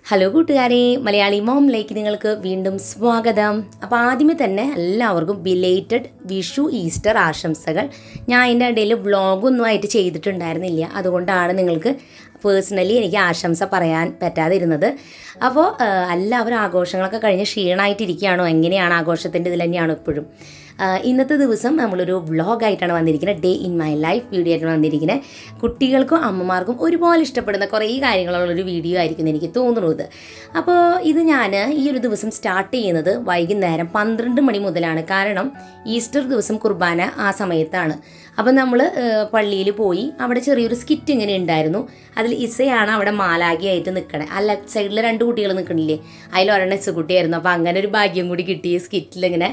Hello കൂട്ടുകാരെ, മലയാളി മോമിലേക്ക് നിങ്ങൾക്ക് വീണ്ടും സ്വാഗതം. അപ്പോൾ ആദ്യമേ തന്നെ എല്ലാവർക്കും ബിലേറ്റഡ് വിഷു ഈസ്റ്റർ ആശംസകൾ. ഞാൻ അതിൻ്റെ ഇടയിൽ വ്ളോഗൊന്നും ആയിട്ട് ചെയ്തിട്ടുണ്ടായിരുന്നില്ല, അതുകൊണ്ടാണ് നിങ്ങൾക്ക് പേഴ്സണലി എനിക്ക് ആശംസ പറയാൻ പറ്റാതിരുന്നത്. അപ്പോൾ എല്ലാവരും ആഘോഷങ്ങളൊക്കെ കഴിഞ്ഞ് ക്ഷീണമായിട്ടിരിക്കുകയാണോ, എങ്ങനെയാണ് ആഘോഷത്തിൻ്റെ ഇതിൽ തന്നെയാണോ ഇപ്പോഴും? ഇന്നത്തെ ദിവസം നമ്മളൊരു വ്ളോഗായിട്ടാണ് വന്നിരിക്കുന്നത്. Day in my life video ആയിട്ടാണ് വന്നിരിക്കുന്നത്. കുട്ടികൾക്കും അമ്മമാർക്കും ഒരുപോലെ ഇഷ്ടപ്പെടുന്ന കുറേ കാര്യങ്ങളുള്ളൊരു വീഡിയോ ആയിരിക്കും എനിക്ക് തോന്നുന്നത്. അപ്പോൾ ഇത് ഞാൻ ഈ ഒരു ദിവസം സ്റ്റാർട്ട് ചെയ്യുന്നത് വൈകുന്നേരം 12 മണി മുതലാണ്. കാരണം ഈസ്റ്റർ ദിവസം കുർബാന ആ സമയത്താണ്. അപ്പം നമ്മൾ പള്ളിയിൽ പോയി അവിടെ ചെറിയൊരു സ്കിറ്റ് ഇങ്ങനെ ഉണ്ടായിരുന്നു. അതിൽ ഇസയാണ് അവിടെ മാലാഖിയായിട്ട് നിൽക്കണേ. ആ ലെഫ്റ്റ് സൈഡിൽ 2 കുട്ടികൾ നിൽക്കണില്ലേ, അതിലൊരെണ്ണം ഇസക്കുട്ടിയായിരുന്നു. അപ്പോൾ അങ്ങനെ ഒരു ഭാഗ്യം കൂടി കിട്ടി ഈ സ്കിറ്റിലിങ്ങനെ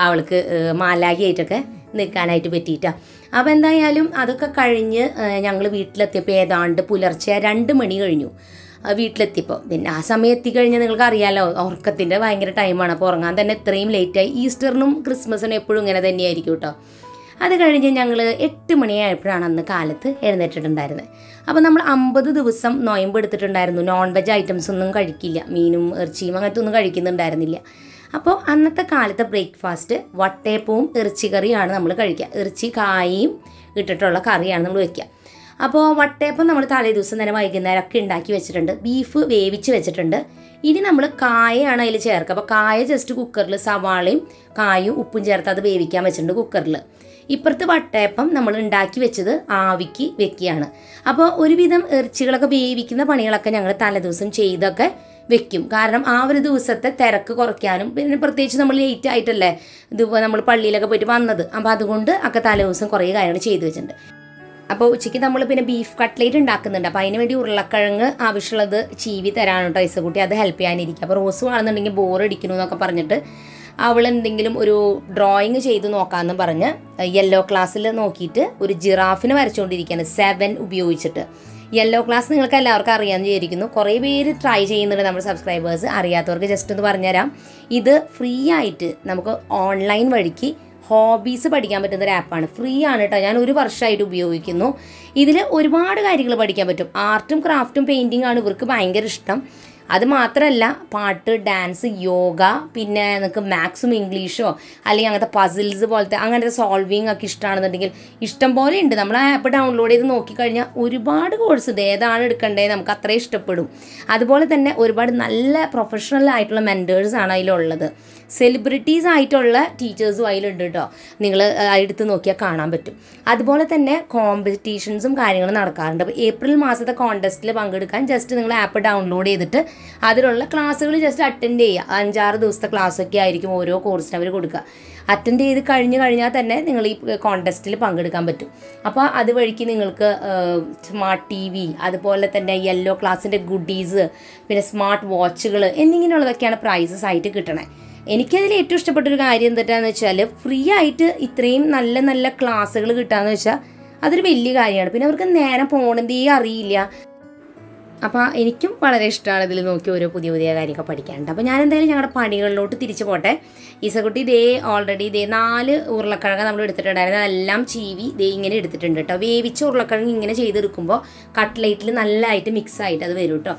അവൾക്ക് മാലാഖിയായിട്ടൊക്കെ നിൽക്കാനായിട്ട് പറ്റിയിട്ടാണ്. അപ്പോൾ എന്തായാലും അതൊക്കെ കഴിഞ്ഞ് ഞങ്ങൾ വീട്ടിലെത്തിയപ്പോൾ ഏതാണ്ട് പുലർച്ചെ 2 മണി കഴിഞ്ഞു വീട്ടിലെത്തിയപ്പോൾ. പിന്നെ ആ സമയം എത്തിക്കഴിഞ്ഞാൽ നിങ്ങൾക്ക് അറിയാമല്ലോ, ഉറക്കത്തിൻ്റെ ഭയങ്കര ടൈമാണ്. അപ്പോൾ ഉറങ്ങാൻ തന്നെ ഇത്രയും ലേറ്റായി. ഈസ്റ്ററിനും ക്രിസ്മസിനും എപ്പോഴും ഇങ്ങനെ തന്നെയായിരിക്കും കേട്ടോ. അത് കഴിഞ്ഞ് ഞങ്ങൾ 8 മണിയായപ്പോഴാണ് അന്ന് കാലത്ത് എഴുന്നേറ്റിട്ടുണ്ടായിരുന്നത്. അപ്പോൾ നമ്മൾ 50 ദിവസം നൊയമ്പ് എടുത്തിട്ടുണ്ടായിരുന്നു. നോൺ വെജ് ഐറ്റംസ് ഒന്നും കഴിക്കില്ല, മീനും ഇറച്ചിയും അങ്ങനത്തെ ഒന്നും കഴിക്കുന്നുണ്ടായിരുന്നില്ല. അപ്പോൾ അന്നത്തെ കാലത്തെ ബ്രേക്ക്ഫാസ്റ്റ് വട്ടയപ്പവും ഇറച്ചിക്കറിയാണ് നമ്മൾ കഴിക്കുക. ഇറച്ചി കായയും ഇട്ടിട്ടുള്ള കറിയാണ് നമ്മൾ വയ്ക്കുക. അപ്പോൾ വട്ടയപ്പം നമ്മൾ തലേ ദിവസം തന്നെ വൈകുന്നേരമൊക്കെ ഉണ്ടാക്കി വെച്ചിട്ടുണ്ട്. ബീഫ് വേവിച്ച് വെച്ചിട്ടുണ്ട്. ഇനി നമ്മൾ കായയാണ് അതിൽ ചേർക്കുക. അപ്പോൾ കായ ജസ്റ്റ് കുക്കറിൽ സവാളയും കായും ഉപ്പും ചേർത്ത് അത് വേവിക്കാൻ വെച്ചിട്ടുണ്ട് കുക്കറിൽ. ഇപ്പുറത്ത് വട്ടയപ്പം നമ്മൾ ഉണ്ടാക്കി വെച്ചത് ആവിക്ക് വെക്കുകയാണ്. അപ്പോൾ ഒരുവിധം ഇറച്ചികളൊക്കെ വേവിക്കുന്ന പണികളൊക്കെ ഞങ്ങൾ തലേദിവസം ചെയ്തൊക്കെ വെക്കും. കാരണം ആ ഒരു ദിവസത്തെ തിരക്ക് കുറയ്ക്കാനും, പിന്നെ പ്രത്യേകിച്ച് നമ്മൾ ലേറ്റ് ആയിട്ടല്ലേ ഇതിപ്പോൾ നമ്മൾ പള്ളിയിലൊക്കെ പോയിട്ട് വന്നത്. അപ്പോൾ അതുകൊണ്ട് ഒക്കെ തലേദിവസം കുറേ കാര്യങ്ങൾ ചെയ്തു വെച്ചിട്ടുണ്ട്. അപ്പോൾ ഉച്ചയ്ക്ക് നമ്മൾ പിന്നെ ബീഫ് കട്ട്ലേറ്റ് ഉണ്ടാക്കുന്നുണ്ട്. അപ്പോൾ അതിന് വേണ്ടി ഉരുളക്കിഴങ്ങ് ആവശ്യമുള്ളത് ചീവി തരാണ് കേട്ടോ ഇസക്കുട്ടി, അത് ഹെൽപ്പ് ചെയ്യാനിരിക്കും. അപ്പോൾ റോസ് ആണെന്നുണ്ടെങ്കിൽ ബോറടിക്കണു എന്നൊക്കെ പറഞ്ഞിട്ട് അവൾ എന്തെങ്കിലും ഒരു ഡ്രോയിങ് ചെയ്ത് നോക്കാമെന്ന് പറഞ്ഞ് യെല്ലോ ക്ലാസ്സിൽ നോക്കിയിട്ട് ഒരു ജിറാഫിനെ വരച്ചുകൊണ്ടിരിക്കുകയാണ് 7 ഉപയോഗിച്ചിട്ട്. യെല്ലോ ക്ലാസ് നിങ്ങൾക്ക് എല്ലാവർക്കും അറിയാമെന്ന് വിചാരിക്കുന്നു. കുറേ പേര് ട്രൈ ചെയ്യുന്നുണ്ട് നമ്മുടെ സബ്സ്ക്രൈബേഴ്സ്. അറിയാത്തവർക്ക് ജസ്റ്റ് ഒന്ന് പറഞ്ഞുതരാം. ഇത് ഫ്രീ ആയിട്ട് നമുക്ക് ഓൺലൈൻ വഴിക്ക് ഹോബീസ് പഠിക്കാൻ പറ്റുന്ന ഒരു ആപ്പാണ്. ഫ്രീ ആണ് കേട്ടോ. ഞാൻ 1 വർഷമായിട്ട് ഉപയോഗിക്കുന്നു. ഇതിൽ ഒരുപാട് കാര്യങ്ങൾ പഠിക്കാൻ പറ്റും. ആർട്ടും ക്രാഫ്റ്റും പെയിൻറ്റിംഗ് ആണ് ഇവർക്ക് ഭയങ്കര ഇഷ്ടം. അത് മാത്രമല്ല പാട്ട്, ഡാൻസ്, യോഗ, പിന്നെ നിങ്ങൾക്ക് മാത്സും ഇംഗ്ലീഷോ അല്ലെങ്കിൽ അങ്ങനത്തെ പസിൽസ് പോലത്തെ അങ്ങനത്തെ സോൾവിങ് ഒക്കെ ഇഷ്ടമാണെന്നുണ്ടെങ്കിൽ ഇഷ്ടം പോലെ ഉണ്ട്. നമ്മൾ ആ ആപ്പ് ഡൗൺലോഡ് ചെയ്ത് നോക്കിക്കഴിഞ്ഞാൽ ഒരുപാട് കോഴ്സ് ഇത് ഏതാണ് എടുക്കേണ്ടത് നമുക്ക് അത്രയും ഇഷ്ടപ്പെടും. അതുപോലെ തന്നെ ഒരുപാട് നല്ല പ്രൊഫഷണൽ ആയിട്ടുള്ള മെൻറ്റേഴ്സാണ് അതിലുള്ളത്. സെലിബ്രിറ്റീസ് ആയിട്ടുള്ള ടീച്ചേഴ്സും അതിലുണ്ട് കേട്ടോ. നിങ്ങൾ എടുത്ത് നോക്കിയാൽ കാണാൻ പറ്റും. അതുപോലെ തന്നെ കോമ്പറ്റീഷൻസും കാര്യങ്ങളും നടക്കാറുണ്ട്. അപ്പോൾ ഏപ്രിൽ മാസത്തെ കോൺടെസ്റ്റിൽ പങ്കെടുക്കാൻ ജസ്റ്റ് നിങ്ങൾ ആപ്പ് ഡൗൺലോഡ് ചെയ്തിട്ട് അതിലുള്ള ക്ലാസ്സുകൾ ജസ്റ്റ് അറ്റൻഡ് ചെയ്യുക. 5-6 ദിവസത്തെ ക്ലാസ്സൊക്കെ ആയിരിക്കും ഓരോ കോഴ്സിന് അവർ കൊടുക്കുക. അറ്റൻഡ് ചെയ്ത് കഴിഞ്ഞാൽ തന്നെ നിങ്ങൾ ഈ കോൺടെസ്റ്റിൽ പങ്കെടുക്കാൻ പറ്റും. അപ്പോൾ അതുവഴിക്ക് നിങ്ങൾക്ക് സ്മാർട്ട് TV, അതുപോലെ തന്നെ യെല്ലോ ക്ലാസ്സിൻ്റെ ഗുഡീസ്, പിന്നെ സ്മാർട്ട് വാച്ചുകൾ എന്നിങ്ങനെയുള്ളതൊക്കെയാണ് പ്രൈസസ് ആയിട്ട് കിട്ടണേ. എനിക്കതിൽ ഏറ്റവും ഇഷ്ടപ്പെട്ടൊരു കാര്യം എന്താണെന്ന് വെച്ചാൽ ഫ്രീ ആയിട്ട് ഇത്രയും നല്ല നല്ല ക്ലാസ്സുകൾ കിട്ടുകയെന്ന് വെച്ചാൽ അതൊരു വലിയ കാര്യമാണ്. പിന്നെ അവർക്ക് നേരം പോകണതേ അറിയില്ല. അപ്പോൾ എനിക്കും വളരെ ഇഷ്ടമാണ് ഇതിൽ നോക്കി ഓരോ പുതിയ പുതിയ കാര്യമൊക്കെ പഠിക്കാനുണ്ട്. അപ്പോൾ ഞാൻ എന്തായാലും ഞങ്ങളുടെ പണികളിലോട്ട് തിരിച്ചു പോട്ടെ. ഈസക്കുട്ടി ഓൾറെഡി 4 ഉരുളക്കിഴങ്ങ് നമ്മൾ എടുത്തിട്ടുണ്ടായിരുന്നു. അതെല്ലാം ചീവി ഇങ്ങനെ എടുത്തിട്ടുണ്ട് കേട്ടോ. വേവിച്ച ഉരുളക്കിഴങ്ങ് ഇങ്ങനെ ചെയ്തെടുക്കുമ്പോൾ കട്ട്ലേറ്റിൽ നല്ലതായിട്ട് മിക്സ് ആയിട്ട് അത് വരും കേട്ടോ.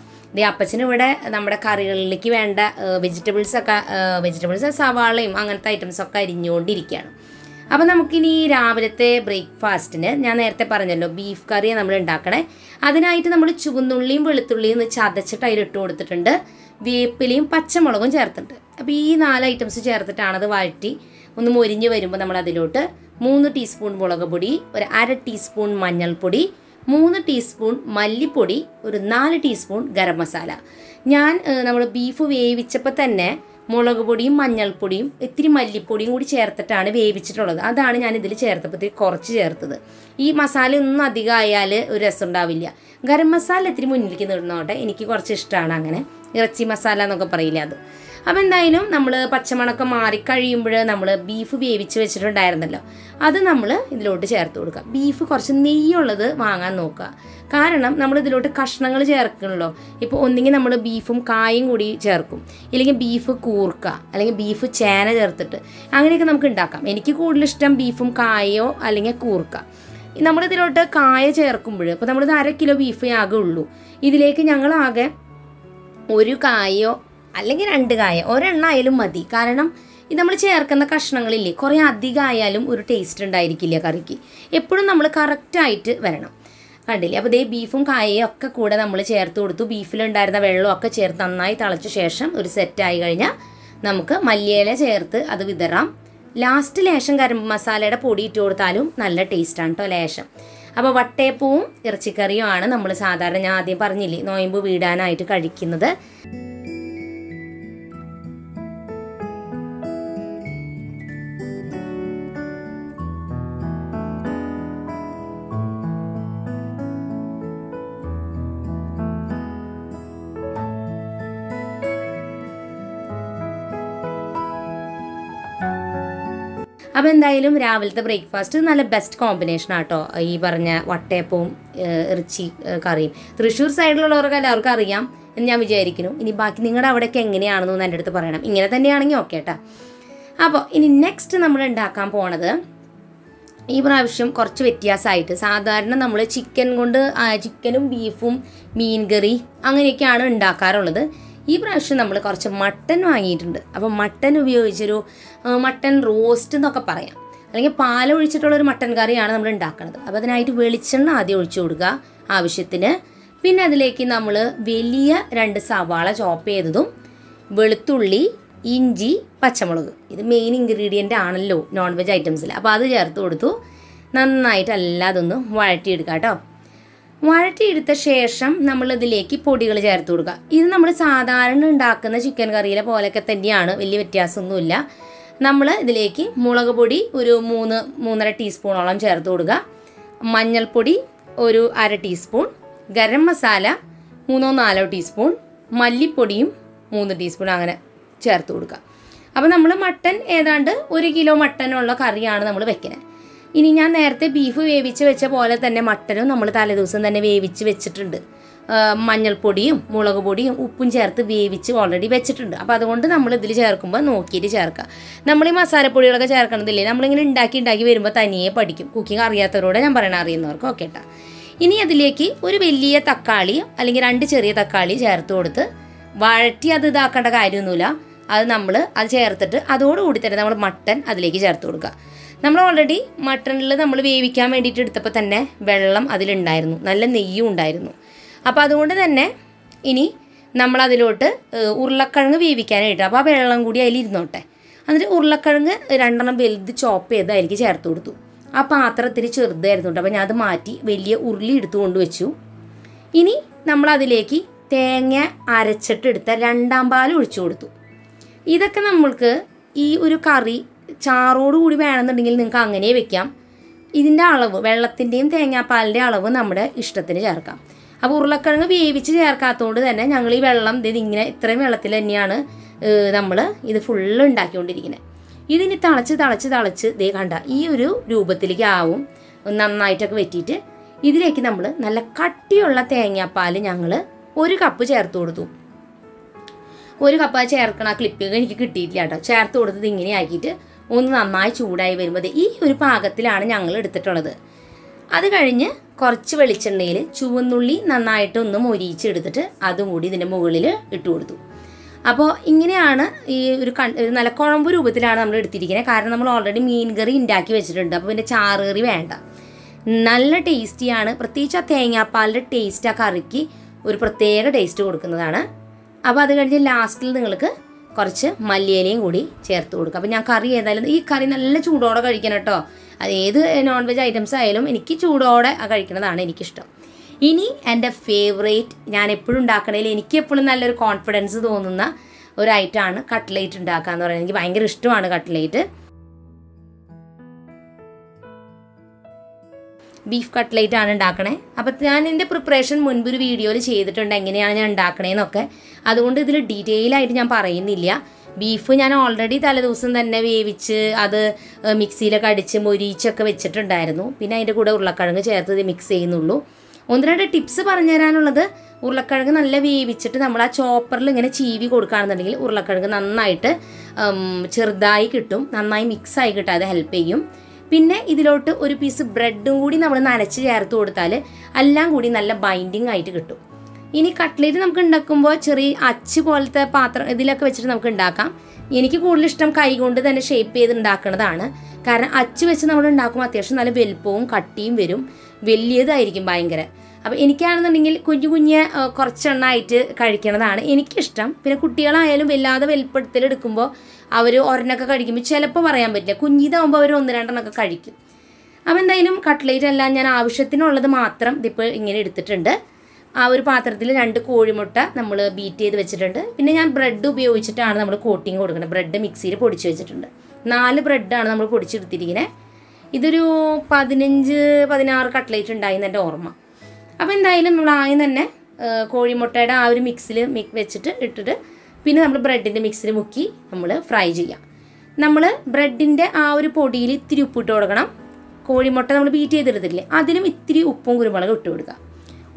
അപ്പച്ചന് ഇവിടെ നമ്മുടെ കറികളിലേക്ക് വേണ്ട വെജിറ്റബിൾസ് സവാളയും അങ്ങനത്തെ ഐറ്റംസൊക്കെ അരിഞ്ഞുകൊണ്ടിരിക്കുകയാണ്. അപ്പോൾ നമുക്കിനി രാവിലത്തെ ബ്രേക്ക്ഫാസ്റ്റിന് ഞാൻ നേരത്തെ പറഞ്ഞല്ലോ ബീഫ് കറിയാണ് നമ്മൾ ഉണ്ടാക്കണേ. അതിനായിട്ട് നമ്മൾ ചുവന്നുള്ളിയും വെളുത്തുള്ളിയും ചതച്ചിട്ട് അതിലിട്ട് കൊടുത്തിട്ടുണ്ട്. വേപ്പിലയും പച്ചമുളകും ചേർത്തിട്ടുണ്ട്. അപ്പോൾ ഈ 4 ഐറ്റംസ് ചേർത്തിട്ടാണ് അത് വഴറ്റി ഒന്ന് മൊരിഞ്ഞ് വരുമ്പോൾ നമ്മൾ അതിലോട്ട് 3 ടീസ്പൂൺ മുളക് പൊടി, ഒരു 1/2 ടീസ്പൂൺ മഞ്ഞൾപ്പൊടി, 3 ടീസ്പൂൺ മല്ലിപ്പൊടി, ഒരു 4 ടീസ്പൂൺ ഗരം മസാല. ഞാൻ നമ്മൾ ബീഫ് വേവിച്ചപ്പോൾ തന്നെ മുളക് പൊടിയും മഞ്ഞൾപ്പൊടിയും ഇത്തിരി മല്ലിപ്പൊടിയും കൂടി ചേർത്തിട്ടാണ് വേവിച്ചിട്ടുള്ളത്. അതാണ് ഞാൻ ഇതിൽ ചേർത്തപ്പോൾ കുറച്ച് ചേർത്തത്. ഈ മസാല ഒന്നും അധികം ആയാൽ ഒരു രസം ഉണ്ടാവില്ല. ഗരം മസാല ഇത്തിരി മുന്നിലേക്ക് നിന്നോട്ടെ, എനിക്ക് കുറച്ച് ഇഷ്ടമാണ് അങ്ങനെ. ഇറച്ചി മസാല എന്നൊക്കെ പറയില്ല അത്. അപ്പോൾ എന്തായാലും നമ്മൾ പച്ചമണക്കം മാറിക്കഴിയുമ്പോൾ നമ്മൾ ബീഫ് വേവിച്ച് വെച്ചിട്ടുണ്ടായിരുന്നല്ലോ, അത് നമ്മൾ ഇതിലോട്ട് ചേർത്ത് കൊടുക്കുക. ബീഫ് കുറച്ച് നെയ്യുള്ളത് വാങ്ങാൻ നോക്കുക. കാരണം നമ്മൾ ഇതിലോട്ട് കഷ്ണങ്ങൾ ചേർക്കണല്ലോ. ഇപ്പോൾ ഒന്നെങ്കിൽ നമ്മൾ ബീഫും കായും കൂടി ചേർക്കും, ഇല്ലെങ്കിൽ ബീഫ് കൂർക്ക, അല്ലെങ്കിൽ ബീഫ് ചേന ചേർത്തിട്ട് അങ്ങനെയൊക്കെ നമുക്ക് ഉണ്ടാക്കാം. എനിക്ക് കൂടുതലിഷ്ടം ബീഫും കായോ അല്ലെങ്കിൽ കൂർക്ക. നമ്മളിതിലോട്ട് കായ ചേർക്കുമ്പോൾ ഇപ്പോൾ നമ്മളിത് 1/2 കിലോ ബീഫേ ആകെ ഉള്ളൂ. ഇതിലേക്ക് ഞങ്ങളാകെ ഒരു കായോ അല്ലെങ്കിൽ 2 കായ, ഒരെണ്ണമായാലും മതി. കാരണം ഇത് നമ്മൾ ചേർക്കുന്ന കഷ്ണങ്ങളില്ലേ, കുറേ അധികം ആയാലും ഒരു ടേസ്റ്റ് ഉണ്ടായിരിക്കില്ല കറിക്ക്. എപ്പോഴും നമ്മൾ കറക്റ്റായിട്ട് വരണം. കണ്ടില്ലേ? അപ്പോൾ ഇതേ ബീഫും കായയും ഒക്കെ കൂടെ നമ്മൾ ചേർത്ത് കൊടുത്തു. ബീഫിലുണ്ടായിരുന്ന വെള്ളമൊക്കെ ചേർത്ത് നന്നായി തിളച്ച ശേഷം ഒരു സെറ്റായി കഴിഞ്ഞാൽ നമുക്ക് മല്ലിയില ചേർത്ത് അത് വിതറാം. ലാസ്റ്റ് ലേശം ഗരം മസാലയുടെ പൊടി ഇട്ട് കൊടുത്താലും നല്ല ടേസ്റ്റാണ് കേട്ടോ ലേശം. അപ്പോൾ വട്ടയപ്പവും ഇറച്ചിക്കറിയുമാണ് നമ്മൾ സാധാരണ, ഞാൻ ആദ്യം പറഞ്ഞില്ലേ, നോയമ്പ് വീടാനായിട്ട് കഴിക്കുന്നത്. അപ്പോൾ എന്തായാലും രാവിലത്തെ ബ്രേക്ക്ഫാസ്റ്റ് നല്ല ബെസ്റ്റ് കോമ്പിനേഷൻ ആട്ടോ ഈ പറഞ്ഞ വട്ടയപ്പവും ഇറച്ചി കറിയും. തൃശ്ശൂർ സൈഡിലുള്ളവർക്ക് എല്ലാവർക്കും അറിയാം എന്ന് ഞാൻ വിചാരിക്കുന്നു. ഇനി ബാക്കി നിങ്ങളുടെ അവിടെയൊക്കെ എങ്ങനെയാണെന്ന് എൻ്റെ അടുത്ത് പറയണം. ഇങ്ങനെ തന്നെയാണെങ്കിൽ ഓക്കെ കേട്ടോ. അപ്പോൾ ഇനി നെക്സ്റ്റ് നമ്മൾ ഉണ്ടാക്കാൻ പോണത് ഈ പ്രാവശ്യം കുറച്ച് വ്യത്യാസമായിട്ട്, സാധാരണ നമ്മൾ ചിക്കനും ബീഫും മീൻ കറി അങ്ങനെയൊക്കെയാണ് ഉണ്ടാക്കാറുള്ളത്. ഈ പ്രാവശ്യം നമ്മൾ കുറച്ച് മട്ടൻ വാങ്ങിയിട്ടുണ്ട്. അപ്പോൾ മട്ടൻ ഉപയോഗിച്ചൊരു മട്ടൻ റോസ്റ്റ് എന്നൊക്കെ പറയാം, അല്ലെങ്കിൽ പാലൊഴിച്ചിട്ടുള്ളൊരു മട്ടൻ കറിയാണ് നമ്മൾ ഉണ്ടാക്കുന്നത്. അപ്പോൾ അതിനായിട്ട് വെളിച്ചെണ്ണ ആദ്യം ഒഴിച്ചു കൊടുക്കുക ആവശ്യത്തിന്. പിന്നെ അതിലേക്ക് നമ്മൾ വലിയ 2 സവാള ചോപ്പ് ചെയ്തതും വെളുത്തുള്ളി, ഇഞ്ചി, പച്ചമുളക്, ഇത് മെയിൻ ഇൻഗ്രീഡിയൻ്റ് ആണല്ലോ നോൺ വെജ് ഐറ്റംസിൽ. അപ്പോൾ അത് ചേർത്ത് കൊടുത്തു. നന്നായിട്ട് അല്ലാതൊന്ന് വഴറ്റിയെടുക്കുക കേട്ടോ. വഴറ്റിയെടുത്ത ശേഷം നമ്മളിതിലേക്ക് പൊടികൾ ചേർത്ത് കൊടുക്കുക. ഇത് നമ്മൾ സാധാരണ ഉണ്ടാക്കുന്ന ചിക്കൻ കറിയിലെ പോലെയൊക്കെ തന്നെയാണ്, വലിയ വ്യത്യാസമൊന്നുമില്ല. നമ്മൾ ഇതിലേക്ക് മുളക് പൊടി ഒരു 3-3.5 ടീസ്പൂണോളം ചേർത്ത് കൊടുക്കുക. മഞ്ഞൾപ്പൊടി ഒരു 1/2 ടീസ്പൂൺ, ഗരം മസാല 3-4 ടീസ്പൂൺ, മല്ലിപ്പൊടിയും 3 ടീസ്പൂൺ അങ്ങനെ ചേർത്ത് കൊടുക്കുക. അപ്പോൾ നമ്മൾ മട്ടൻ ഏതാണ്ട് 1 കിലോ മട്ടനുള്ള കറിയാണ് നമ്മൾ വെക്കുന്നത്. ഇനി ഞാൻ നേരത്തെ ബീഫ് വേവിച്ച് വെച്ച പോലെ തന്നെ മട്ടനും നമ്മൾ തലേദിവസം തന്നെ വേവിച്ച് വെച്ചിട്ടുണ്ട്. മഞ്ഞൾപ്പൊടിയും മുളക് പൊടിയും ഉപ്പും ചേർത്ത് വേവിച്ച് ഓൾറെഡി വെച്ചിട്ടുണ്ട്. അപ്പോൾ അതുകൊണ്ട് നമ്മൾ ഇതിൽ ചേർക്കുമ്പോൾ നോക്കിയിട്ട് ചേർക്കുക. നമ്മൾ ഈ മസാലപ്പൊടികളൊക്കെ ചേർക്കണതില്ലേ, നമ്മളിങ്ങനെ ഉണ്ടാക്കി വരുമ്പോൾ തനിയെ പഠിക്കും. കുക്കിംഗ് അറിയാത്തവരോടെ ഞാൻ പറയണ, അറിയുന്നവർക്ക് ഓക്കെ കേട്ടോ. ഇനി അതിലേക്ക് ഒരു വലിയ തക്കാളി അല്ലെങ്കിൽ 2 ചെറിയ തക്കാളി ചേർത്ത് കൊടുത്ത് വഴറ്റി അത് ഇതാക്കേണ്ട കാര്യമൊന്നുമില്ല. അത് ചേർത്തിട്ട് അതോടുകൂടി തന്നെ നമ്മൾ മട്ടൻ അതിലേക്ക് ചേർത്ത് കൊടുക്കുക. നമ്മൾ ഓൾറെഡി മട്ടണിൽ നമ്മൾ വേവിക്കാൻ വേണ്ടിയിട്ട് എടുത്തപ്പോൾ തന്നെ വെള്ളം അതിലുണ്ടായിരുന്നു, നല്ല നെയ്യും ഉണ്ടായിരുന്നു. അപ്പോൾ അതുകൊണ്ട് തന്നെ ഇനി നമ്മളതിലോട്ട് ഉരുളക്കിഴങ്ങ് വേവിക്കാനായിട്ട്, അപ്പോൾ ആ വെള്ളം കൂടി അതിലിരുന്നോട്ടെ. എന്നിട്ട് ഉരുളക്കിഴങ്ങ് 2 വലുത് ചോപ്പ് ചെയ്ത് അതിലേക്ക് ചേർത്ത് കൊടുത്തു. ആ പാത്രത്തിന് ചെറുതായിരുന്നു കേട്ടോ, അപ്പോൾ ഞാൻ അത് മാറ്റി വലിയ ഉരുളി എടുത്തു കൊണ്ടുവച്ചു. ഇനി നമ്മളതിലേക്ക് തേങ്ങ അരച്ചിട്ടെടുത്ത 2ാം പാൽ ഒഴിച്ചു കൊടുത്തു. ഇതൊക്കെ നമ്മൾക്ക് ഈ ഒരു കറി ചാറോടുകൂടി വേണമെന്നുണ്ടെങ്കിൽ നിങ്ങൾക്ക് അങ്ങനെ വെക്കാം. ഇതിൻ്റെ അളവ്, വെള്ളത്തിൻ്റെയും തേങ്ങാപ്പാലിൻ്റെ അളവ് നമ്മുടെ ഇഷ്ടത്തിന് ചേർക്കാം. അപ്പോൾ ഉരുളക്കിഴങ്ങ് വേവിച്ച് ചേർക്കാത്തതുകൊണ്ട് തന്നെ ഞങ്ങൾ ഈ വെള്ളം ഇതിങ്ങനെ ഇത്രയും വെള്ളത്തിൽ തന്നെയാണ് നമ്മൾ ഇത് ഫുള്ള് ഉണ്ടാക്കിക്കൊണ്ടിരിക്കുന്നത്. ഇതിന് തിളച്ച് ദേ കണ്ട ഈ ഒരു രൂപത്തിലേക്ക് ആവും. നന്നായിട്ടൊക്കെ വെറ്റിയിട്ട് ഇതിലേക്ക് നമ്മൾ നല്ല കട്ടിയുള്ള തേങ്ങാപ്പാൽ ഞങ്ങൾ 1 കപ്പ് ചേർത്ത് കൊടുത്തു. 1 കപ്പ് ചേർക്കണ ക്ലിപ്പ് എനിക്ക് കിട്ടിയിട്ടില്ല കേട്ടോ. ചേർത്ത് കൊടുത്തത് ഇങ്ങനെ ആക്കിയിട്ട് ഒന്ന് നന്നായി ചൂടായി വരുമ്പോൾ ഈ ഒരു പാകത്തിലാണ് ഞങ്ങൾ എടുത്തിട്ടുള്ളത്. അത് കഴിഞ്ഞ് കുറച്ച് വെളിച്ചെണ്ണയിൽ ചുവന്നുള്ളി നന്നായിട്ട് ഒന്ന് മൊരിയിച്ചെടുത്തിട്ട് അതും കൂടി ഇതിൻ്റെ മുകളിൽ ഇട്ട് കൊടുത്തു. അപ്പോൾ ഇങ്ങനെയാണ് ഈ ഒരു നല്ല കുഴമ്പ് രൂപത്തിലാണ് നമ്മൾ എടുത്തിരിക്കുന്നത്. കാരണം നമ്മൾ ഓൾറെഡി മീൻ കറി ഉണ്ടാക്കി വെച്ചിട്ടുണ്ട്. അപ്പോൾ പിന്നെ ചാറ് കറി വേണ്ട. നല്ല ടേസ്റ്റിയാണ്. പ്രത്യേകിച്ച് ആ തേങ്ങാപ്പാലിൻ്റെ ടേസ്റ്റ് ആ കറിക്ക് ഒരു പ്രത്യേക ടേസ്റ്റ് കൊടുക്കുന്നതാണ്. അപ്പോൾ അത് കഴിഞ്ഞ് ലാസ്റ്റിൽ നിങ്ങൾക്ക് കുറച്ച് മല്ലിയിലയും കൂടി ചേർത്ത് കൊടുക്കുക. അപ്പോൾ ഞാൻ കറി ഏതായാലും ഈ കറി നല്ല ചൂടോടെ കഴിക്കണം കേട്ടോ. അത് ഏത് നോൺ വെജ് ഐറ്റംസ് ആയാലും എനിക്ക് ചൂടോടെ കഴിക്കുന്നതാണ് എനിക്കിഷ്ടം. ഇനി എൻ്റെ ഫേവറേറ്റ്, ഞാൻ എപ്പോഴും ഉണ്ടാക്കണതിൽ എനിക്ക് എപ്പോഴും നല്ലൊരു കോൺഫിഡൻസ് തോന്നുന്ന ഒരു ഐറ്റമാണ് കട്ട്ലേറ്റ് ഉണ്ടാക്കുക എന്ന് പറയുന്നത്. എനിക്ക് ഭയങ്കര ഇഷ്ടമാണ് കട്ട്ലേറ്റ്. ബീഫ് കട്ട്ലേറ്റ് ആണ് ഉണ്ടാക്കണേ. അപ്പോൾ ഞാൻ എൻ്റെ പ്രിപ്പറേഷൻ മുൻപൊരു വീഡിയോയിൽ ചെയ്തിട്ടുണ്ട് എങ്ങനെയാണ് ഞാൻ ഉണ്ടാക്കണേന്നൊക്കെ. അതുകൊണ്ട് ഇതിൽ ഡീറ്റെയിൽ ആയിട്ട് ഞാൻ പറയുന്നില്ല. ബീഫ് ഞാൻ ഓൾറെഡി തലേദിവസം തന്നെ വേവിച്ച് അത് മിക്സിയിലൊക്കെ അടിച്ച് മൊരിച്ചൊക്കെ വെച്ചിട്ടുണ്ടായിരുന്നു. പിന്നെ അതിൻ്റെ കൂടെ ഉരുളക്കിഴങ്ങ് ചേർത്ത് ഇത് മിക്സ് ചെയ്യുന്നുള്ളൂ. 1-2 ടിപ്സ് പറഞ്ഞു തരാനുള്ളത്, ഉരുളക്കിഴങ്ങ് നല്ല വേവിച്ചിട്ട് നമ്മൾ ആ ചോപ്പറിൽ ഇങ്ങനെ ചീവി കൊടുക്കുകയാണെന്നുണ്ടെങ്കിൽ ഉരുളക്കിഴങ്ങ് നന്നായിട്ട് ചെറുതായി കിട്ടും, നന്നായി മിക്സായി കിട്ടും, അത് ഹെൽപ്പ് ചെയ്യും. പിന്നെ ഇതിലോട്ട് ഒരു പീസ് ബ്രെഡും കൂടി നമ്മൾ നനച്ച് ചേർത്ത് കൊടുത്താൽ എല്ലാം കൂടി നല്ല ബൈൻഡിങ് ആയിട്ട് കിട്ടും. ഇനി കട്ട്ലേറ്റ് നമുക്ക് ഉണ്ടാക്കുമ്പോൾ ചെറിയ അച്ച് പോലത്തെ പാത്രം ഇതിലൊക്കെ വെച്ചിട്ട് നമുക്ക് ഉണ്ടാക്കാം. എനിക്ക് കൂടുതൽ ഇഷ്ടം കൈ കൊണ്ട് തന്നെ ഷേപ്പ് ചെയ്ത് ഉണ്ടാക്കുന്നതാണ്. കാരണം അച്ച് വെച്ച് നമ്മൾ ഉണ്ടാക്കുമ്പോൾ അത്യാവശ്യം നല്ല വലുപ്പവും കട്ടിയും വരും, വലിയതായിരിക്കും ഭയങ്കര. അപ്പോൾ എനിക്കാണെന്നുണ്ടെങ്കിൽ കുഞ്ഞു കുഞ്ഞ് കുറച്ചെണ്ണമായിട്ട് കഴിക്കണതാണ് എനിക്കിഷ്ടം. പിന്നെ കുട്ടികളായാലും വല്ലാതെ വലുപ്പത്തിലെടുക്കുമ്പോൾ അവർ ഒരെണ്ണമൊക്കെ കഴിക്കുമ്പോൾ ചിലപ്പോൾ പറയാൻ പറ്റില്ല, കുഞ്ഞിതാകുമ്പോൾ അവർ 1-2 കഴിക്കും. അപ്പോൾ എന്തായാലും കട്ട്ലേറ്റ് എല്ലാം ഞാൻ ആവശ്യത്തിനുള്ളത് മാത്രം ഇതിപ്പോൾ ഇങ്ങനെ എടുത്തിട്ടുണ്ട്. ആ ഒരു പാത്രത്തിൽ 2 കോഴിമുട്ട നമ്മൾ ബീറ്റ് ചെയ്ത് വെച്ചിട്ടുണ്ട്. പിന്നെ ഞാൻ ബ്രെഡ് ഉപയോഗിച്ചിട്ടാണ് നമ്മൾ കോട്ടിങ് കൊടുക്കുന്നത്. ബ്രെഡ് മിക്സിയിൽ പൊടിച്ച് വെച്ചിട്ടുണ്ട്. 4 ബ്രെഡാണ് നമ്മൾ പൊടിച്ചെടുത്തിരിക്കുന്നത്. ഇതൊരു 15-16 കട്ട്ലേറ്റ് ഉണ്ടായി എൻ്റെ ഓർമ്മ. അപ്പോൾ എന്തായാലും നമ്മൾ ആദ്യം തന്നെ കോഴിമുട്ടയുടെ ആ ഒരു മിക്സിൽ വെച്ചിട്ട് ഇട്ടിട്ട് പിന്നെ നമ്മൾ ബ്രെഡിൻ്റെ മിക്സിൽ മുക്കി നമ്മൾ ഫ്രൈ ചെയ്യാം. നമ്മൾ ബ്രെഡിൻ്റെ ആ ഒരു പൊടിയിൽ ഇത്തിരി ഉപ്പിട്ട് കൊടുക്കണം. കോഴിമുട്ട നമ്മൾ ബീറ്റ് ചെയ്തെടുത്തില്ലേ അതിലും ഇത്തിരി ഉപ്പും കുരുമുളകും ഇട്ട് കൊടുക്കുക.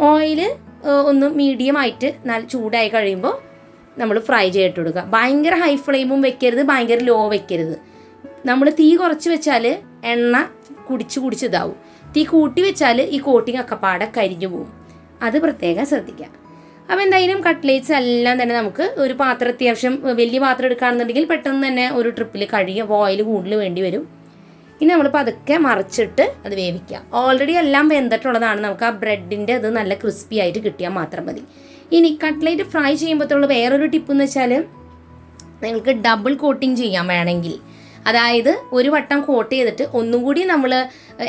ഓയിൽ ഒന്ന് മീഡിയം ആയിട്ട് നല്ല ചൂടായി കഴിയുമ്പോൾ നമ്മൾ ഫ്രൈ ചെയ്തിട്ട് കൊടുക്കുക. ഭയങ്കര ഹൈ ഫ്ലെയിമും വെക്കരുത്, ഭയങ്കര ലോ വെക്കരുത്. നമ്മൾ തീ കുറച്ച് വെച്ചാൽ എണ്ണ കുടിച്ച് ഇതാവും. തീ കൂട്ടി വെച്ചാൽ ഈ കോട്ടിങ് ഒക്കെ പാടെ കരിഞ്ഞു പോവും. അത് പ്രത്യേകം ശ്രദ്ധിക്കുക. അപ്പോൾ എന്തായാലും കട്ട്ലേറ്റ്സ് എല്ലാം തന്നെ നമുക്ക് ഒരു പാത്രം, അത്യാവശ്യം വലിയ പാത്രം എടുക്കുകയാണെന്നുണ്ടെങ്കിൽ പെട്ടെന്ന് തന്നെ ഒരു ട്രിപ്പിൽ കഴിയും. ഓയിൽ കൂടുതൽ വേണ്ടി വരും. ഇനി നമ്മൾ പതുക്കെ മറിച്ചിട്ട് അത് വേവിക്കുക. ഓൾറെഡി എല്ലാം വെന്തിട്ടുള്ളതാണ്. നമുക്ക് ആ ബ്രെഡിൻ്റെ അത് നല്ല ക്രിസ്പി ആയിട്ട് കിട്ടിയാൽ മാത്രം മതി. ഇനി കട്ട്ലേറ്റ് ഫ്രൈ ചെയ്യുമ്പോഴത്തുള്ള വേറൊരു ടിപ്പ് എന്ന് വെച്ചാൽ നിങ്ങൾക്ക് ഡബിൾ കോട്ടിങ് ചെയ്യാൻ വേണമെങ്കിൽ, അതായത് ഒരു വട്ടം കോട്ട് ചെയ്തിട്ട് ഒന്നും കൂടി നമ്മൾ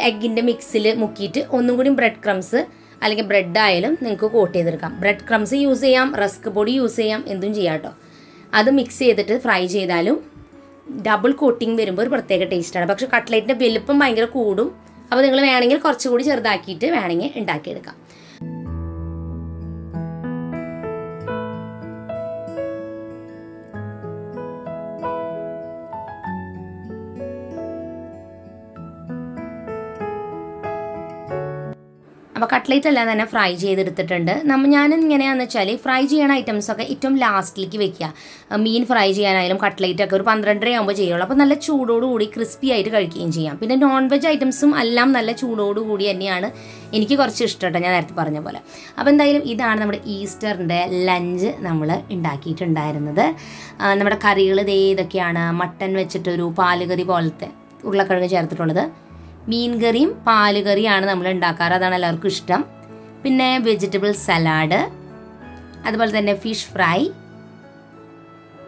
എഗ്ഗിൻ്റെ മിക്സിൽ മുക്കിയിട്ട് ഒന്നും കൂടി ബ്രെഡ് ക്രംസ് അല്ലെങ്കിൽ ബ്രെഡ് ആയാലും നിങ്ങൾക്ക് കോട്ട് ചെയ്തെടുക്കാം. ബ്രെഡ് ക്രംസ് യൂസ് ചെയ്യാം, റസ്ക് പൊടി യൂസ് ചെയ്യാം, എന്തും ചെയ്യാം കേട്ടോ. അത് മിക്സ് ചെയ്തിട്ട് ഫ്രൈ ചെയ്താലും ഡബിൾ കോട്ടിങ് വരുമ്പോൾ ഒരു പ്രത്യേക ടേസ്റ്റാണ്. പക്ഷേ കട്ട്ലേറ്റിൻ്റെ വലുപ്പം ഭയങ്കര കൂടും. അപ്പോൾ നിങ്ങൾ വേണമെങ്കിൽ കുറച്ചുകൂടി ചെറുതാക്കിയിട്ട് വേണമെങ്കിൽ ഉണ്ടാക്കിയെടുക്കാം. അപ്പോൾ കട്ട്ലേറ്റ് എല്ലാം തന്നെ ഫ്രൈ ചെയ്തെടുത്തിട്ടുണ്ട്. ഞാൻ എങ്ങനെയാണെന്ന് വെച്ചാൽ ഫ്രൈ ചെയ്യണ ഐറ്റംസൊക്കെ ഏറ്റവും ലാസ്റ്റിലേക്ക് വെക്കുക. മീൻ ഫ്രൈ ചെയ്യാനായാലും കട്ട്ലേറ്റൊക്കെ ഒരു 12:30 ആകുമ്പോൾ ചെയ്യുള്ളൂ. അപ്പോൾ നല്ല ചൂടോടുകൂടി ക്രിസ്പി ആയിട്ട് കഴിക്കുകയും ചെയ്യാം. പിന്നെ നോൺ വെജ് ഐറ്റംസും എല്ലാം നല്ല ചൂടോടുകൂടി തന്നെയാണ് എനിക്ക് കുറച്ച് ഇഷ്ടം, ഞാൻ നേരത്തെ പറഞ്ഞ പോലെ. അപ്പോൾ എന്തായാലും ഇതാണ് നമ്മുടെ ഈസ്റ്ററിൻ്റെ ലഞ്ച് നമ്മൾ ഉണ്ടാക്കിയിട്ടുണ്ടായിരുന്നത്. നമ്മുടെ കറികൾ ഇതൊക്കെയാണ്. മട്ടൻ വെച്ചിട്ടൊരു പാലുകറി പോലത്തെ ഉരുളക്കിഴങ്ങ് ചേർത്തിട്ടുള്ളത്. മീൻ കറിയും പാലുകറിയാണ് നമ്മൾ ഉണ്ടാക്കാറ്, അതാണ് എല്ലാവർക്കും ഇഷ്ടം. പിന്നെ വെജിറ്റബിൾ സലാഡ്, അതുപോലെ തന്നെ ഫിഷ് ഫ്രൈ,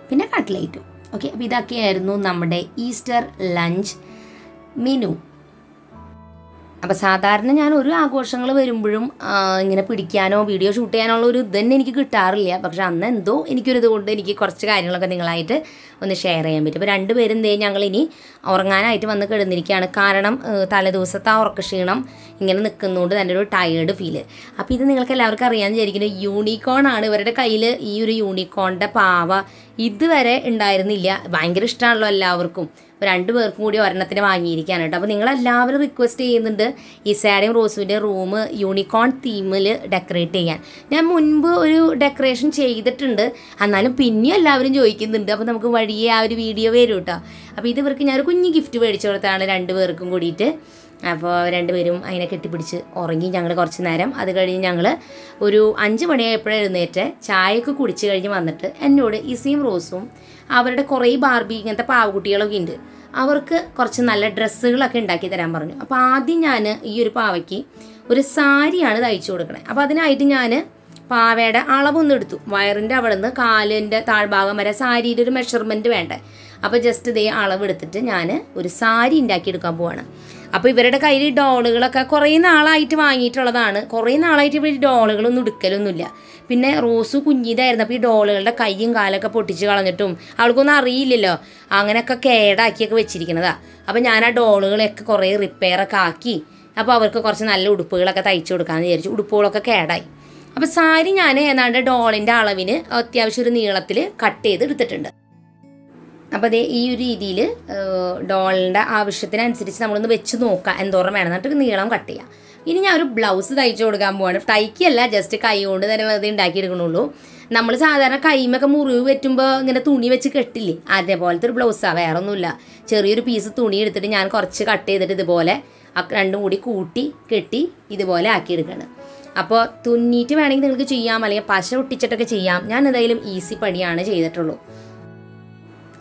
പിന്നെ കട്ട്ലേറ്റും. ഓക്കെ, അപ്പോൾ ഇതൊക്കെയായിരുന്നു നമ്മുടെ ഈസ്റ്റർ ലഞ്ച് മെനു. അപ്പോൾ സാധാരണ ഞാൻ ഒരു ആഘോഷങ്ങൾ വരുമ്പോഴും ഇങ്ങനെ പിടിക്കാനോ വീഡിയോ ഷൂട്ട് ചെയ്യാനുള്ള ഒരു ഇത് തന്നെ എനിക്ക് കിട്ടാറില്ല. പക്ഷെ അന്ന് എന്തോ എനിക്കൊരിത് കൊണ്ട് എനിക്ക് കുറച്ച് കാര്യങ്ങളൊക്കെ നിങ്ങളായിട്ട് ഒന്ന് ഷെയർ ചെയ്യാൻ പറ്റും. അപ്പോൾ 2 പേരും ഞങ്ങളിനി ഉറങ്ങാനായിട്ട് വന്ന് കിടന്നിരിക്കുകയാണ്. കാരണം തലേദിവസത്തെ ആ ഉറക്കക്ഷീണം ഇങ്ങനെ നിൽക്കുന്നതുകൊണ്ട് തന്നെ ഒരു ടയേർഡ് ഫീല്. അപ്പോൾ ഇത് നിങ്ങൾക്ക് എല്ലാവർക്കും അറിയാമെന്ന് വിചാരിക്കുന്നത് യൂണിക്കോൺ ആണ്. ഇവരുടെ കയ്യിൽ ഈ ഒരു യൂണിക്കോണിൻ്റെ പാവ ഇതുവരെ ഉണ്ടായിരുന്നില്ല. ഭയങ്കര ഇഷ്ടമാണല്ലോ എല്ലാവർക്കും. 2 പേർക്കും കൂടി ഒരെണ്ണത്തിന് വാങ്ങിയിരിക്കുകയാണ് കേട്ടോ. അപ്പോൾ നിങ്ങളെല്ലാവരും റിക്വസ്റ്റ് ചെയ്യുന്നുണ്ട് ഇസയുടെയും റോസുവിൻ്റെ റൂം യൂണിക്കോൺ തീമിൽ ഡെക്കറേറ്റ് ചെയ്യാൻ. ഞാൻ മുൻപ് ഒരു ഡെക്കറേഷൻ ചെയ്തിട്ടുണ്ട്, എന്നാലും പിന്നെയും എല്ലാവരും ചോദിക്കുന്നുണ്ട്. അപ്പോൾ നമുക്ക് വഴിയെ ആ ഒരു വീഡിയോ വരും കേട്ടോ. അപ്പോൾ ഇത് ഇവർക്ക് ഞാനൊരു കുഞ്ഞ് ഗിഫ്റ്റ് മേടിച്ചു കൊടുത്താണ് 2 പേർക്കും കൂടിയിട്ട്. അപ്പോൾ 2 പേരും അതിനെ കെട്ടിപ്പിടിച്ച് ഉറങ്ങി ഞങ്ങൾ കുറച്ച് നേരം. അത് കഴിഞ്ഞ് ഞങ്ങൾ ഒരു 5 മണിയായപ്പോഴേ എഴുന്നേറ്റ് ചായയൊക്കെ കുടിച്ച് കഴിഞ്ഞ് വന്നിട്ട് എന്നോട് ഇസയും റോസും അവരുടെ കുറേ ബാർബി ഇങ്ങനത്തെ പാവക്കുട്ടികളൊക്കെ ഉണ്ട്, അവർക്ക് കുറച്ച് നല്ല ഡ്രസ്സുകളൊക്കെ ഉണ്ടാക്കി തരാൻ പറഞ്ഞു. അപ്പോൾ ആദ്യം ഞാൻ ഈ ഒരു പാവയ്ക്ക് ഒരു സാരിയാണ് തയ്ച്ചു കൊടുക്കണേ. അപ്പോൾ അതിനായിട്ട് ഞാൻ പാവയുടെ അളവൊന്നും എടുത്തു. വയറിൻ്റെ അവിടെ നിന്ന് കാലിൻ്റെ താഴ്ഭാഗം വരെ സാരിയുടെ ഒരു മെഷർമെൻറ്റ് വേണ്ടേ. അപ്പോൾ ജസ്റ്റ് ഇതേ അളവെടുത്തിട്ട് ഞാൻ ഒരു സാരി ഉണ്ടാക്കിയെടുക്കാൻ പോവാണ്. അപ്പോൾ ഇവരുടെ കയ്യിൽ ഡോളുകളൊക്കെ കുറേ നാളായിട്ട് വാങ്ങിയിട്ടുള്ളതാണ്. കുറേ നാളായിട്ട് ഇവർ ഡോളുകളൊന്നും എടുക്കലൊന്നുമില്ല. പിന്നെ റോസ് കുഞ്ഞിതായിരുന്നു. അപ്പോൾ ഈ ഡോളുകളുടെ കൈയും കാലൊക്കെ പൊട്ടിച്ച് കളഞ്ഞിട്ടും അവൾക്കൊന്നും അറിയില്ലല്ലോ, അങ്ങനെയൊക്കെ കേടാക്കിയൊക്കെ വെച്ചിരിക്കുന്നതാണ്. അപ്പോൾ ഞാൻ ആ ഡോളുകളൊക്കെ കുറേ റിപ്പയറൊക്കെ ആക്കി അപ്പോൾ അവർക്ക് കുറച്ച് നല്ല ഉടുപ്പുകളൊക്കെ തയ്ച്ചു കൊടുക്കാമെന്ന് വിചാരിച്ചു. ഉടുപ്പുകളൊക്കെ കേടായി. അപ്പോൾ സാരി ഞാൻ ഏതാണ്ട് ഡോളിൻ്റെ അളവിന് അത്യാവശ്യം ഒരു നീളത്തിൽ കട്ട് ചെയ്ത് എടുത്തിട്ടുണ്ട്. അപ്പോൾ അതേ ഈ ഒരു രീതിയിൽ ഡോളിൻ്റെ ആവശ്യത്തിനനുസരിച്ച് നമ്മളൊന്ന് വെച്ച് നോക്കാം എന്തോരം വേണം, എന്നിട്ട് നീളം കട്ട് ചെയ്യാം. ഇനി ഞാൻ ഒരു ബ്ലൗസ് തയ്ച്ചു കൊടുക്കാൻ പോവാണ്. തയ്ക്കല്ല, ജസ്റ്റ് കൈ കൊണ്ട് തന്നെ വെറുതെ ഉണ്ടാക്കിയെടുക്കണുള്ളൂ. നമ്മൾ സാധാരണ കൈമൊക്കെ മുറിവ് പറ്റുമ്പോൾ ഇങ്ങനെ തുണി വെച്ച് കെട്ടില്ലേ, അതേപോലത്തെ ഒരു ബ്ലൗസാണ്, വേറെ ഒന്നുമില്ല. ചെറിയൊരു പീസ് തുണി എടുത്തിട്ട് ഞാൻ കുറച്ച് കട്ട് ചെയ്തിട്ട് ഇതുപോലെ 2 കൂടി കൂട്ടി കെട്ടി ഇതുപോലെ ആക്കിയെടുക്കുകയാണ്. അപ്പോൾ തുന്നിയിട്ട് വേണമെങ്കിൽ നിങ്ങൾക്ക് ചെയ്യാം, അല്ലെങ്കിൽ പശ ഒട്ടിച്ചിട്ടൊക്കെ ചെയ്യാം. ഞാൻ എന്തായാലും ഈസി പണിയാണ് ചെയ്തിട്ടുള്ളൂ.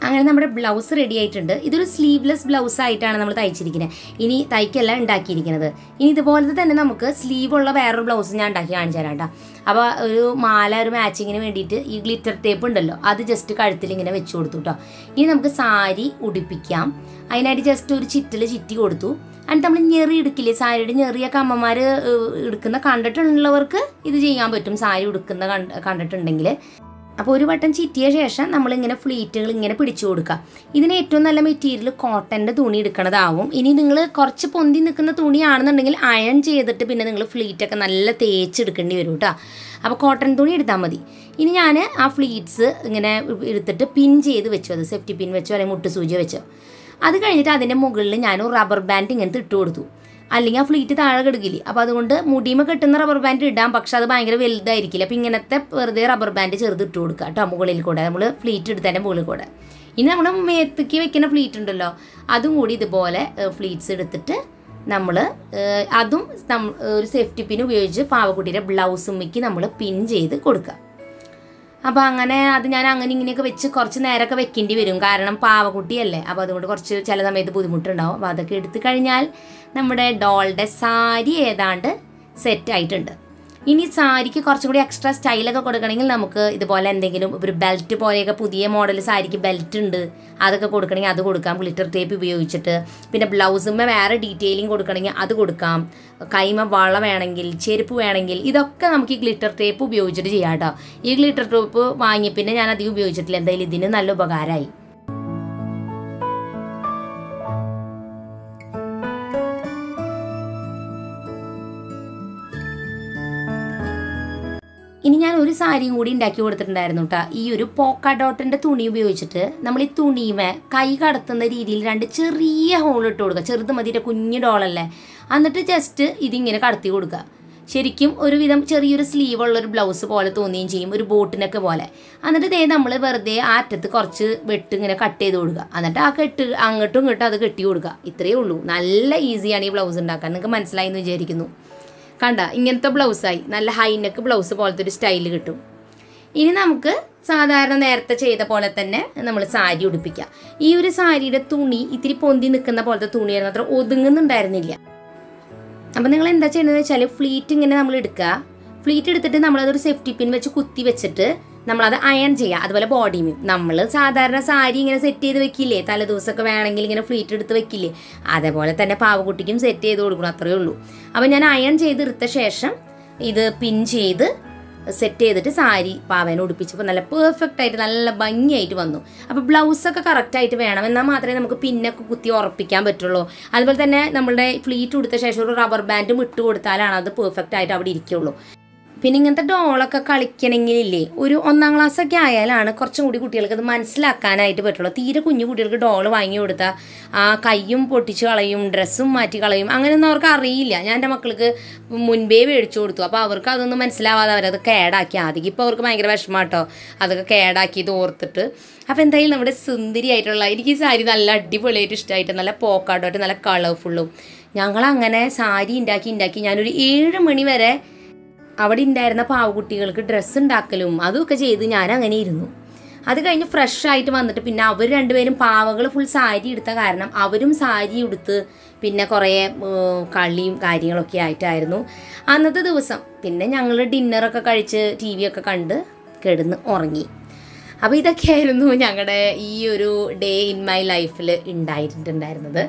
അങ്ങനെ നമ്മുടെ ബ്ലൗസ് റെഡി ആയിട്ടുണ്ട്. ഇതൊരു സ്ലീവ്ലെസ് ബ്ലൗസ് ആയിട്ടാണ് നമ്മൾ തയ്ച്ചിരിക്കുന്നത്. ഇനി തയ്ക്കല്ല ഉണ്ടാക്കിയിരിക്കുന്നത്. ഇനി ഇതുപോലത്തെ തന്നെ നമുക്ക് സ്ലീവുള്ള വേറൊരു ബ്ലൗസ് ഞാൻ ഉണ്ടാക്കി കാണിച്ചു തരാം കേട്ടോ. അപ്പോൾ ഒരു മാല, ഒരു മാച്ചിങ്ങിന് വേണ്ടിയിട്ട് ഈ ഗ്ലിറ്റർ ടേപ്പ് ഉണ്ടല്ലോ, അത് ജസ്റ്റ് കഴുത്തിൽ ഇങ്ങനെ വെച്ച് കൊടുത്തു കേട്ടോ. ഇനി നമുക്ക് സാരി ഉടുപ്പിക്കാം. അതിനായിട്ട് ജസ്റ്റ് ഒരു ചുറ്റി കൊടുത്തു. എന്നിട്ട് നമ്മൾ ഞെറി എടുക്കില്ലേ, സാരിയുടെ ഞെറിയൊക്കെ അമ്മമാർ എടുക്കുന്ന കണ്ടിട്ടുള്ളവർക്ക് ഇത് ചെയ്യാൻ പറ്റും, സാരി ഉടുക്കുന്ന കണ്ടിട്ടുണ്ടെങ്കിൽ. അപ്പോൾ ഒരു വട്ടം ചുറ്റിയ ശേഷം നമ്മളിങ്ങനെ ഫ്ലീറ്റുകൾ ഇങ്ങനെ പിടിച്ചു കൊടുക്കുക. ഇതിന് ഏറ്റവും നല്ല മെറ്റീരിയൽ കോട്ടൻ്റെ തുണി എടുക്കണതാവും. ഇനി നിങ്ങൾ കുറച്ച് പൊന്തി നിൽക്കുന്ന തുണിയാണെന്നുണ്ടെങ്കിൽ അയൺ ചെയ്തിട്ട് പിന്നെ നിങ്ങൾ ഫ്ലീറ്റൊക്കെ നല്ല തേച്ചെടുക്കേണ്ടി വരും കേട്ടോ. അപ്പോൾ കോട്ടൺ തുണി എടുത്താൽ മതി. ഇനി ഞാൻ ആ ഫ്ലീറ്റ്സ് ഇങ്ങനെ എടുത്തിട്ട് പിൻ ചെയ്ത് വെച്ചു, അത് സേഫ്റ്റി പിൻ വെച്ചോ അല്ലെങ്കിൽ മുട്ട് സൂചി വെച്ചോ. അത് കഴിഞ്ഞിട്ട് അതിൻ്റെ മുകളിൽ ഞാൻ റബ്ബർ ബാൻഡ് ഇങ്ങനത്തെ ഇട്ട് കൊടുത്തു, അല്ലെങ്കിൽ ആ ഫ്ലീറ്റ് താഴെ കിടക്കില്ലേ. അപ്പോൾ അതുകൊണ്ട് മുടിയുമ കെട്ടുന്ന റബ്ബർ ബാൻഡ് ഇടാം, പക്ഷെ അത് ഭയങ്കര വലുതായിരിക്കില്ല. അപ്പോൾ ഇങ്ങനത്തെ വെറുതെ റബ്ബർ ബാൻഡ് ചെറുത് ഇട്ട് കൊടുക്കുക കേട്ടോ, മുകളിൽ കൂടെ നമ്മൾ ഫ്ലീറ്റ് എടുത്തതിൻ്റെ മുകളിൽ കൂടെ. ഇനി നമ്മൾ മേത്തേക്ക് വെക്കുന്ന ഫ്ലീറ്റ് ഉണ്ടല്ലോ, അതും കൂടി ഇതുപോലെ ഫ്ലീറ്റ്സ് എടുത്തിട്ട് നമ്മൾ അതും ഒരു സേഫ്റ്റി പിൻ ഉപയോഗിച്ച് പാവക്കുട്ടിയുടെ ബ്ലൗസുമ്മയ്ക്ക് നമ്മൾ പിൻ ചെയ്ത് കൊടുക്കുക. അപ്പോൾ അങ്ങനെ അത് ഞാൻ അങ്ങനെ ഇങ്ങനെയൊക്കെ വെച്ച് കുറച്ച് നേരമൊക്കെ വെക്കേണ്ടി വരും, കാരണം പാവക്കുട്ടിയല്ലേ. അപ്പോൾ അതുകൊണ്ട് കുറച്ച് ചില സമയത്ത് ബുദ്ധിമുട്ടുണ്ടാവും. അപ്പോൾ അതൊക്കെ എടുത്തു കഴിഞ്ഞാൽ നമ്മുടെ ഡോളുടെ സാരി ഏതാണ്ട് സെറ്റായിട്ടുണ്ട്. ഇനി സാരിക്ക് കുറച്ചും കൂടി എക്സ്ട്രാ സ്റ്റൈലൊക്കെ കൊടുക്കണമെങ്കിൽ നമുക്ക് ഇതുപോലെ എന്തെങ്കിലും ഒരു ബെൽറ്റ് പോലെയൊക്കെ പുതിയ മോഡൽ സാരിക്ക് ബെൽറ്റ് ഉണ്ട്, അതൊക്കെ കൊടുക്കണമെങ്കിൽ അത് കൊടുക്കാം ഗ്ലിറ്റർ ടേപ്പ് ഉപയോഗിച്ചിട്ട്. പിന്നെ ബ്ലൗസുമ്മ വേറെ ഡീറ്റെയിലിംഗ് കൊടുക്കണമെങ്കിൽ അത് കൊടുക്കാം. കൈമ വള വേണമെങ്കിൽ, ചെരുപ്പ് വേണമെങ്കിൽ, ഇതൊക്കെ നമുക്ക് ഈ ഗ്ലിറ്റർ ടേപ്പ് ഉപയോഗിച്ചിട്ട് ചെയ്യാം കേട്ടോ. ഈ ഗ്ലിറ്റർ ടേപ്പ് വാങ്ങി പിന്നെ ഞാൻ അധികം ഉപയോഗിച്ചിട്ടില്ല, എന്തായാലും ഇതിന് നല്ല ഉപകാരമായി. ഇനി ഞാൻ ഒരു സാരിയും കൂടി ഉണ്ടാക്കി കൊടുത്തിട്ടുണ്ടായിരുന്നു കേട്ടോ. ഈ ഒരു പോക്ക ഡോട്ടിൻ്റെ തുണി ഉപയോഗിച്ചിട്ട് നമ്മൾ ഈ തുണിമേ കൈ കടത്തുന്ന രീതിയിൽ 2 ചെറിയ ഹോൾ ഇട്ട് കൊടുക്കുക. ചെറുത് മതിയുടെ കുഞ്ഞു ഡോളല്ലേ. എന്നിട്ട് ജസ്റ്റ് ഇതിങ്ങനെ കടത്തി കൊടുക്കുക. ശരിക്കും ഒരുവിധം ചെറിയൊരു സ്ലീവുള്ളൊരു ബ്ലൗസ് പോലെ തോന്നുകയും ചെയ്യും, ഒരു ബോട്ടിനൊക്കെ പോലെ. എന്നിട്ട് ഇതേ നമ്മൾ വെറുതെ ആ അറ്റത്ത് കുറച്ച് വെട്ട് ഇങ്ങനെ കട്ട് ചെയ്ത് കൊടുക്കുക. എന്നിട്ട് ആ കെട്ട് അങ്ങോട്ടും ഇങ്ങോട്ടും അത് കെട്ടി കൊടുക്കുക. ഇത്രയേ ഉള്ളൂ. നല്ല ഈസിയാണ് ഈ ബ്ലൗസ് ഉണ്ടാക്കാൻ. നിങ്ങൾക്ക് മനസ്സിലായി എന്ന് വിചാരിക്കുന്നു. കണ്ട, ഇങ്ങനത്തെ ബ്ലൗസായി നല്ല ഹൈനെക്ക് ബ്ലൗസ് പോലത്തെ ഒരു സ്റ്റൈൽ കിട്ടും. ഇനി നമുക്ക് സാധാരണ നേരത്തെ ചെയ്ത പോലെ തന്നെ നമ്മൾ സാരി ഉടുപ്പിക്കാം. ഈ ഒരു സാരിയുടെ തുണി ഇത്തിരി പൊന്തി നിൽക്കുന്ന പോലത്തെ തുണിയായിരുന്നു, അത്ര ഒതുങ്ങുന്നുണ്ടായിരുന്നില്ല. അപ്പം നിങ്ങൾ എന്താ ചെയ്യുന്നത് വെച്ചാൽ ഫ്ലീറ്റ് ഇങ്ങനെ നമ്മൾ എടുക്കുക. ഫ്ലീറ്റ് എടുത്തിട്ട് നമ്മളതൊരു സേഫ്റ്റി പിൻ വെച്ച് കുത്തി വെച്ചിട്ട് നമ്മളത് അയൺ ചെയ്യുക. അതുപോലെ ബോഡിയും നമ്മൾ സാധാരണ സാരി ഇങ്ങനെ സെറ്റ് ചെയ്ത് വെക്കില്ലേ, തലേദിവസമൊക്കെ വേണമെങ്കിൽ ഇങ്ങനെ ഫ്ലീറ്റ് എടുത്ത് വെക്കില്ലേ, അതേപോലെ തന്നെ പാവക്കുട്ടിക്കും സെറ്റ് ചെയ്ത് കൊടുക്കണം, അത്രയേ ഉള്ളൂ. അപ്പോൾ ഞാൻ അയൺ ചെയ്തെടുത്ത ശേഷം ഇത് പിൻ ചെയ്ത് സെറ്റ് ചെയ്തിട്ട് സാരി പാവേനെ ഉടുപ്പിച്ചപ്പോൾ നല്ല പെർഫെക്റ്റ് ആയിട്ട് നല്ല ഭംഗിയായിട്ട് വന്നു. അപ്പോൾ ബ്ലൗസൊക്കെ കറക്റ്റായിട്ട് വേണം, എന്നാൽ മാത്രമേ നമുക്ക് പിന്നൊക്കെ കുത്തി ഉറപ്പിക്കാൻ പറ്റുള്ളൂ. അതുപോലെ തന്നെ നമ്മളുടെ ഫ്ലീറ്റ് കൊടുത്ത ശേഷം ഒരു റബ്ബർ ബാൻഡും ഇട്ട് കൊടുത്താലാണ് അത് പെർഫെക്റ്റ് ആയിട്ട് അവിടെ ഇരിക്കുള്ളൂ. പിന്നെ ഇങ്ങനത്തെ ഡോളൊക്കെ കളിക്കണമെങ്കിലില്ലേ, ഒരു 1ാം ക്ലാസ്സൊക്കെ ആയാലാണ് കുറച്ചും കൂടി കുട്ടികൾക്ക് അത് മനസ്സിലാക്കാനായിട്ട് പറ്റുള്ളൂ. തീരെ കുഞ്ഞു കുട്ടികൾക്ക് ഡോള് വാങ്ങി കൊടുത്താൽ ആ കയ്യും പൊട്ടിച്ച് കളയും, ഡ്രസ്സും മാറ്റി കളയും, അങ്ങനെയൊന്നും അവർക്ക് അറിയില്ല. ഞാൻ എൻ്റെ മക്കൾക്ക് മുൻപേ മേടിച്ചു കൊടുത്തു. അപ്പോൾ അവർക്ക് അതൊന്നും മനസ്സിലാവാതെ അവരത് കേടാക്കി. ആദ്യം ഇപ്പോൾ അവർക്ക് ഭയങ്കര വിഷമാട്ടോ അതൊക്കെ കേടാക്കിയത് ഓർത്തിട്ട്. അപ്പോൾ എന്തായാലും നമ്മുടെ സുന്ദരിയായിട്ടുള്ള, എനിക്ക് ഈ സാരി നല്ല അടിപൊളിയായിട്ട് ഇഷ്ടമായിട്ട്, നല്ല പോക്കാട്ടോട്ട് നല്ല കളർഫുള്ളും. ഞങ്ങളങ്ങനെ സാരി ഉണ്ടാക്കി ഞാനൊരു 7 മണി വരെ അവിടെ ഉണ്ടായിരുന്ന പാവക്കുട്ടികൾക്ക് ഡ്രസ്സ് ഉണ്ടാക്കലും അതൊക്കെ ചെയ്ത് ഞാൻ അങ്ങനെ ഇരുന്നു. അത് കഴിഞ്ഞ് ഫ്രഷ് ആയിട്ട് വന്നിട്ട് പിന്നെ അവർ രണ്ടുപേരും പാവകൾ ഫുൾ സാരി എടുത്ത കാരണം അവരും സാരി എടുത്ത് പിന്നെ കുറേ കളിയും കാര്യങ്ങളൊക്കെ ആയിട്ടായിരുന്നു അന്നത്തെ ദിവസം. പിന്നെ ഞങ്ങൾ ഡിന്നറൊക്കെ കഴിച്ച് TV ഒക്കെ കണ്ട് കിടന്ന് ഉറങ്ങി. അപ്പോൾ ഇതൊക്കെയായിരുന്നു ഞങ്ങളുടെ ഈ ഒരു ഡേ ഇൻ മൈ ലൈഫിൽ ഉണ്ടായിട്ടുണ്ടായിരുന്നത്.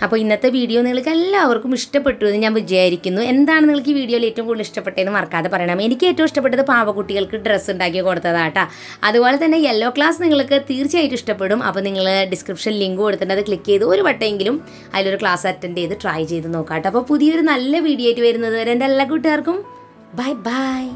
അപ്പോൾ ഇന്നത്തെ വീഡിയോ നിങ്ങൾക്ക് എല്ലാവർക്കും ഇഷ്ടപ്പെട്ടു എന്ന് ഞാൻ വിചാരിക്കുന്നു. എന്താണ് നിങ്ങൾക്ക് ഈ വീഡിയോയിൽ ഏറ്റവും കൂടുതൽ ഇഷ്ടപ്പെട്ടതെന്ന് മറക്കാതെ പറയണം. എനിക്ക് ഏറ്റവും ഇഷ്ടപ്പെട്ടത് പാവക്കുട്ടികൾക്ക് ഡ്രസ്സ് ഉണ്ടാക്കി കൊടുത്തതാട്ടാ. അതുപോലെ തന്നെ യെല്ലോ ക്ലാസ് നിങ്ങൾക്ക് തീർച്ചയായിട്ടും ഇഷ്ടപ്പെടും. അപ്പോൾ നിങ്ങൾ ഡിസ്ക്രിപ്ഷൻ ലിങ്ക് കൊടുത്തിട്ട് അത് ക്ലിക്ക് ചെയ്ത് ഒരു വട്ടമെങ്കിലും അതിലൊരു ക്ലാസ് അറ്റൻഡ് ചെയ്ത് ട്രൈ ചെയ്ത് നോക്കാം കേട്ടോ. അപ്പോൾ പുതിയൊരു നല്ല വീഡിയോ ആയിട്ട് വരുന്നത് വരെ എൻ്റെ എല്ലാ കൂട്ടുകാർക്കും ബൈ ബൈ.